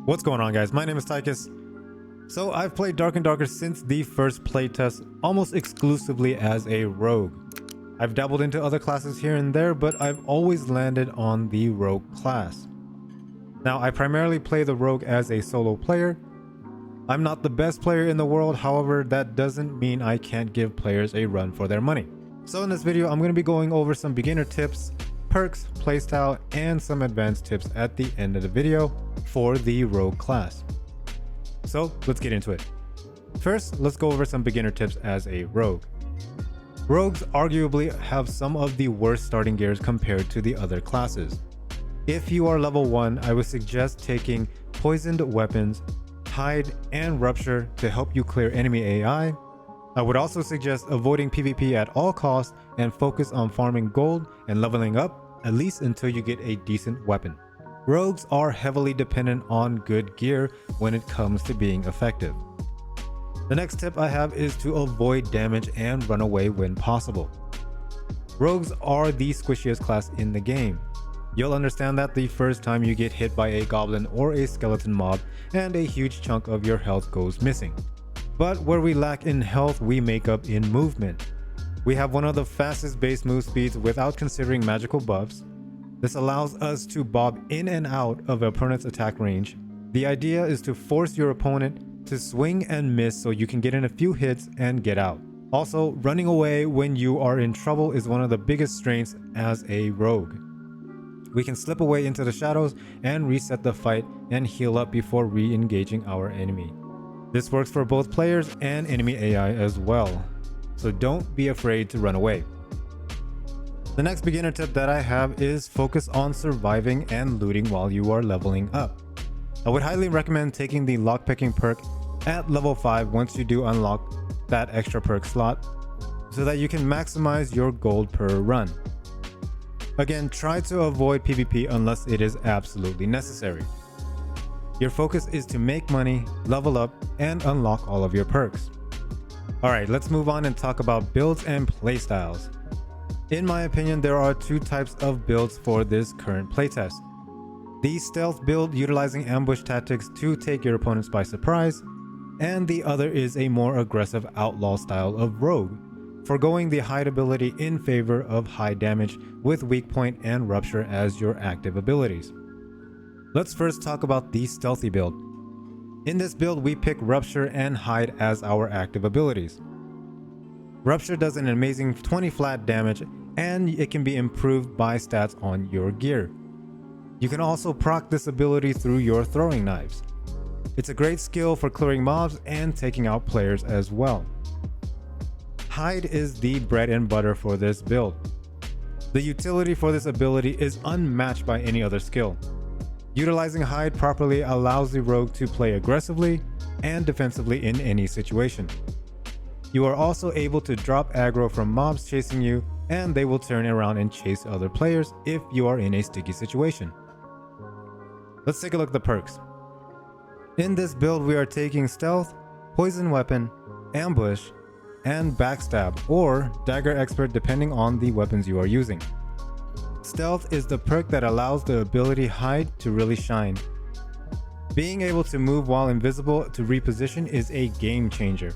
What's going on, guys? My name is Tyicus. So I've played Dark and Darker since the first playtest, almost exclusively as a rogue. I've dabbled into other classes here and there, but I've always landed on the rogue class. Now, I primarily play the rogue as a solo player. I'm not the best player in the world, however, that doesn't mean I can't give players a run for their money. So in this video, I'm going to be going over some beginner tips, perks, playstyle, and some advanced tips at the end of the video for the rogue class. So let's get into it. First, let's go over some beginner tips as a rogue. Rogues arguably have some of the worst starting gears compared to the other classes. If you are level 1, I would suggest taking poisoned weapons, hide, and rupture to help you clear enemy AI. I would also suggest avoiding PvP at all costs and focus on farming gold and leveling up, at least until you get a decent weapon. Rogues are heavily dependent on good gear when it comes to being effective. The next tip I have is to avoid damage and run away when possible. Rogues are the squishiest class in the game. You'll understand that the first time you get hit by a goblin or a skeleton mob and a huge chunk of your health goes missing. But where we lack in health, we make up in movement. We have one of the fastest base move speeds without considering magical buffs. This allows us to bob in and out of opponent's attack range. The idea is to force your opponent to swing and miss so you can get in a few hits and get out. Also, running away when you are in trouble is one of the biggest strengths as a rogue. We can slip away into the shadows and reset the fight and heal up before re-engaging our enemy. This works for both players and enemy AI as well, so don't be afraid to run away. The next beginner tip that I have is focus on surviving and looting while you are leveling up. I would highly recommend taking the lockpicking perk at level 5 once you do unlock that extra perk slot, so that you can maximize your gold per run. Again, try to avoid PvP unless it is absolutely necessary. Your focus is to make money, level up, and unlock all of your perks. Alright, let's move on and talk about builds and playstyles. In my opinion, there are two types of builds for this current playtest. The stealth build utilizing ambush tactics to take your opponents by surprise, and the other is a more aggressive outlaw style of rogue, forgoing the hide ability in favor of high damage with weak point and rupture as your active abilities. Let's first talk about the stealthy build. In this build, we pick rupture and hide as our active abilities. Rupture does an amazing 20 flat damage, and it can be improved by stats on your gear. You can also proc this ability through your throwing knives. It's a great skill for clearing mobs and taking out players as well. Hide is the bread and butter for this build. The utility for this ability is unmatched by any other skill. Utilizing hide properly allows the rogue to play aggressively and defensively in any situation. You are also able to drop aggro from mobs chasing you, and they will turn around and chase other players if you are in a sticky situation. Let's take a look at the perks. In this build, we are taking stealth, poison weapon, ambush, and backstab or dagger expert depending on the weapons you are using. Stealth is the perk that allows the ability hide to really shine. Being able to move while invisible to reposition is a game changer.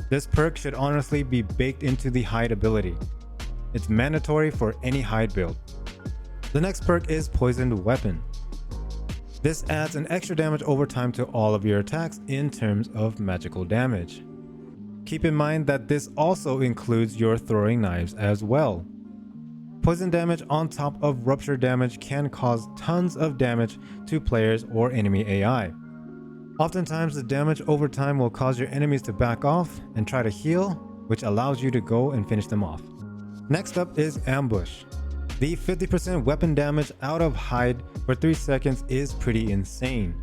This perk should honestly be baked into the hide ability. It's mandatory for any hide build. The next perk is poisoned weapon. This adds an extra damage over time to all of your attacks in terms of magical damage. Keep in mind that this also includes your throwing knives as well. Poison damage on top of rupture damage can cause tons of damage to players or enemy AI. Oftentimes the damage over time will cause your enemies to back off and try to heal, which allows you to go and finish them off. Next up is ambush. The 50% weapon damage out of hide for 3 seconds is pretty insane.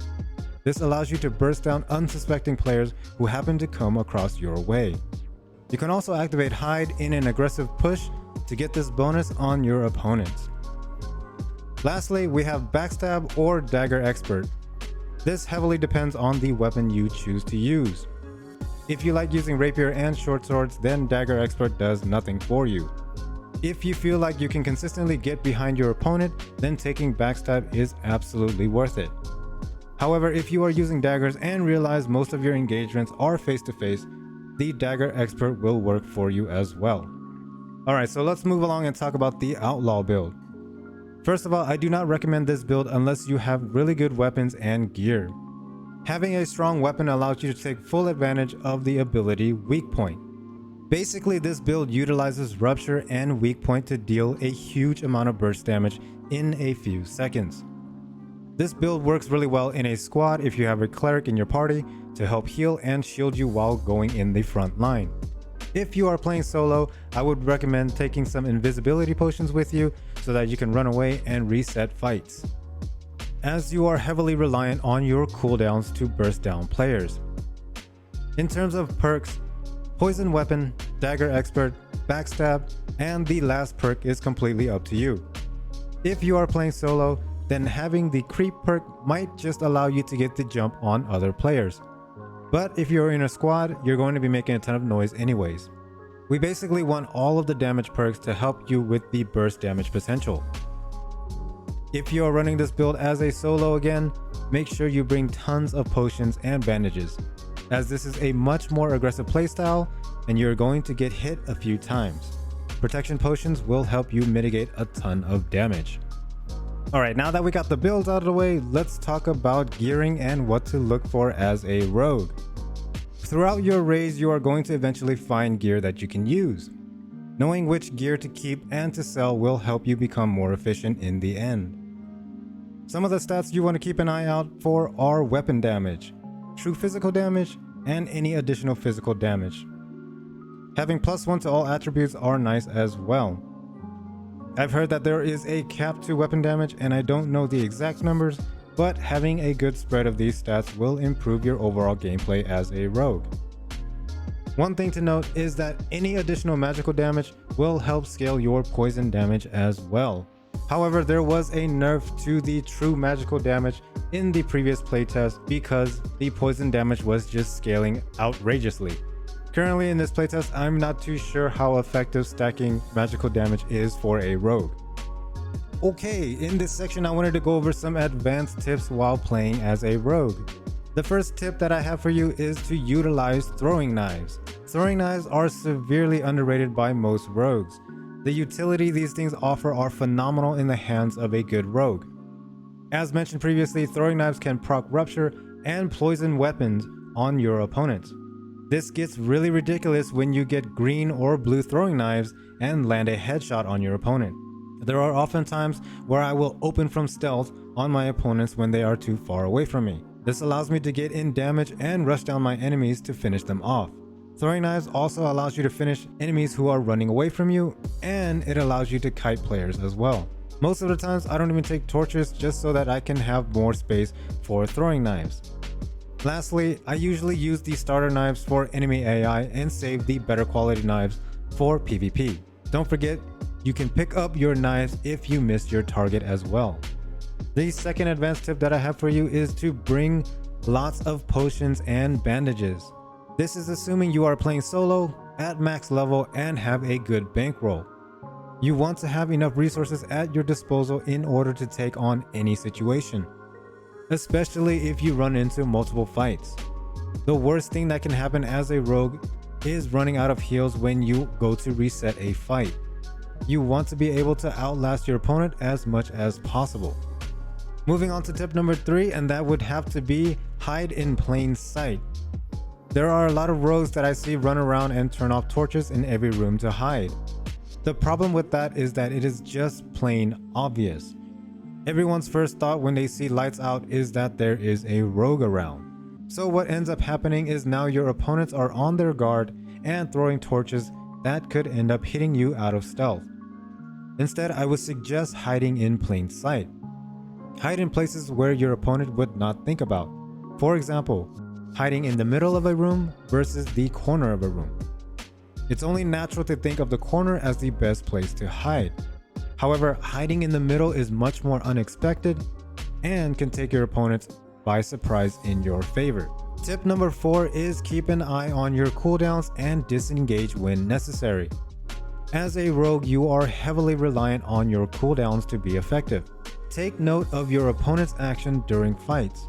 This allows you to burst down unsuspecting players who happen to come across your way. You can also activate hide in an aggressive push to get this bonus on your opponents. Lastly, we have backstab or dagger expert. This heavily depends on the weapon you choose to use. If you like using rapier and short swords, then dagger expert does nothing for you. If you feel like you can consistently get behind your opponent, then taking backstab is absolutely worth it. However, if you are using daggers and realize most of your engagements are face to face, the dagger expert will work for you as well. Alright, so let's move along and talk about the outlaw build. First of all, I do not recommend this build unless you have really good weapons and gear. Having a strong weapon allows you to take full advantage of the ability Weak Point. Basically, this build utilizes Rupture and Weak Point to deal a huge amount of burst damage in a few seconds. This build works really well in a squad if you have a cleric in your party to help heal and shield you while going in the front line. If you are playing solo, I would recommend taking some invisibility potions with you so that you can run away and reset fights, as you are heavily reliant on your cooldowns to burst down players. In terms of perks, Poison Weapon, Dagger Expert, Backstab, and the last perk is completely up to you. If you are playing solo, then having the Creep perk might just allow you to get the jump on other players. But if you're in a squad, you're going to be making a ton of noise anyways. We basically want all of the damage perks to help you with the burst damage potential. If you are running this build as a solo again, make sure you bring tons of potions and bandages, as this is a much more aggressive playstyle and you're going to get hit a few times. Protection potions will help you mitigate a ton of damage. Alright, now that we got the builds out of the way, let's talk about gearing and what to look for as a rogue. Throughout your raids, you are going to eventually find gear that you can use. Knowing which gear to keep and to sell will help you become more efficient in the end. Some of the stats you want to keep an eye out for are weapon damage, true physical damage, and any additional physical damage. Having +1 to all attributes are nice as well. I've heard that there is a cap to weapon damage and I don't know the exact numbers, but having a good spread of these stats will improve your overall gameplay as a rogue. One thing to note is that any additional magical damage will help scale your poison damage as well. However, there was a nerf to the true magical damage in the previous playtest because the poison damage was just scaling outrageously. Currently in this playtest, I'm not too sure how effective stacking magical damage is for a rogue. Okay, in this section I wanted to go over some advanced tips while playing as a rogue. The first tip that I have for you is to utilize throwing knives. Throwing knives are severely underrated by most rogues. The utility these things offer are phenomenal in the hands of a good rogue. As mentioned previously, throwing knives can proc Rupture and poison weapons on your opponents. This gets really ridiculous when you get green or blue throwing knives and land a headshot on your opponent. There are often times where I will open from stealth on my opponents when they are too far away from me. This allows me to get in damage and rush down my enemies to finish them off. Throwing knives also allows you to finish enemies who are running away from you, and it allows you to kite players as well. Most of the times I don't even take torches just so that I can have more space for throwing knives. Lastly, I usually use the starter knives for enemy AI and save the better quality knives for PvP. Don't forget, you can pick up your knives if you missed your target as well. The second advanced tip that I have for you is to bring lots of potions and bandages. This is assuming you are playing solo at max level and have a good bankroll. You want to have enough resources at your disposal in order to take on any situation, especially if you run into multiple fights. The worst thing that can happen as a rogue is running out of heals when you go to reset a fight. You want to be able to outlast your opponent as much as possible. Moving on to tip number 3, and that would have to be hide in plain sight. There are a lot of rogues that I see run around and turn off torches in every room to hide. The problem with that is that it is just plain obvious. Everyone's first thought when they see lights out is that there is a rogue around. So what ends up happening is now your opponents are on their guard and throwing torches that could end up hitting you out of stealth. Instead, I would suggest hiding in plain sight. Hide in places where your opponent would not think about. For example, hiding in the middle of a room versus the corner of a room. It's only natural to think of the corner as the best place to hide. However, hiding in the middle is much more unexpected and can take your opponents by surprise in your favor. Tip number 4 is keep an eye on your cooldowns and disengage when necessary. As a rogue, you are heavily reliant on your cooldowns to be effective. Take note of your opponent's action during fights.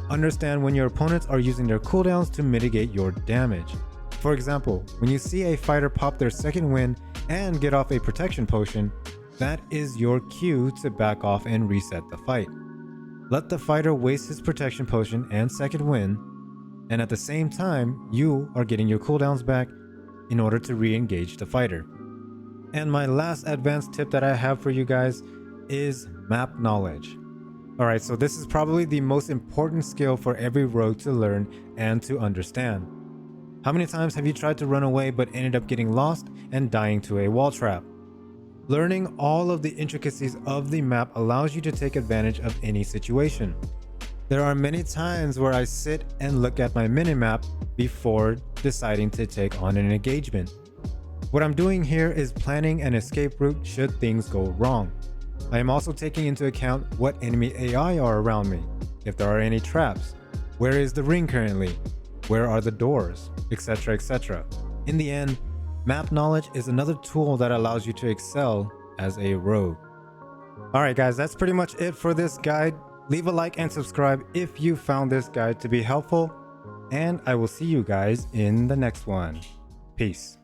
Understand when your opponents are using their cooldowns to mitigate your damage. For example, when you see a fighter pop their second wind and get off a protection potion, that is your cue to back off and reset the fight. Let the fighter waste his protection potion and second wind, and at the same time, you are getting your cooldowns back in order to re-engage the fighter. And my last advanced tip that I have for you guys is map knowledge. Alright, so this is probably the most important skill for every rogue to learn and to understand. How many times have you tried to run away but ended up getting lost and dying to a wall trap? Learning all of the intricacies of the map allows you to take advantage of any situation. There are many times where I sit and look at my minimap before deciding to take on an engagement. What I'm doing here is planning an escape route should things go wrong. I am also taking into account what enemy AI are around me, if there are any traps, where is the ring currently, where are the doors, etc, etc. In the end, map knowledge is another tool that allows you to excel as a rogue. Alright guys, that's pretty much it for this guide. Leave a like and subscribe if you found this guide to be helpful, and I will see you guys in the next one. Peace.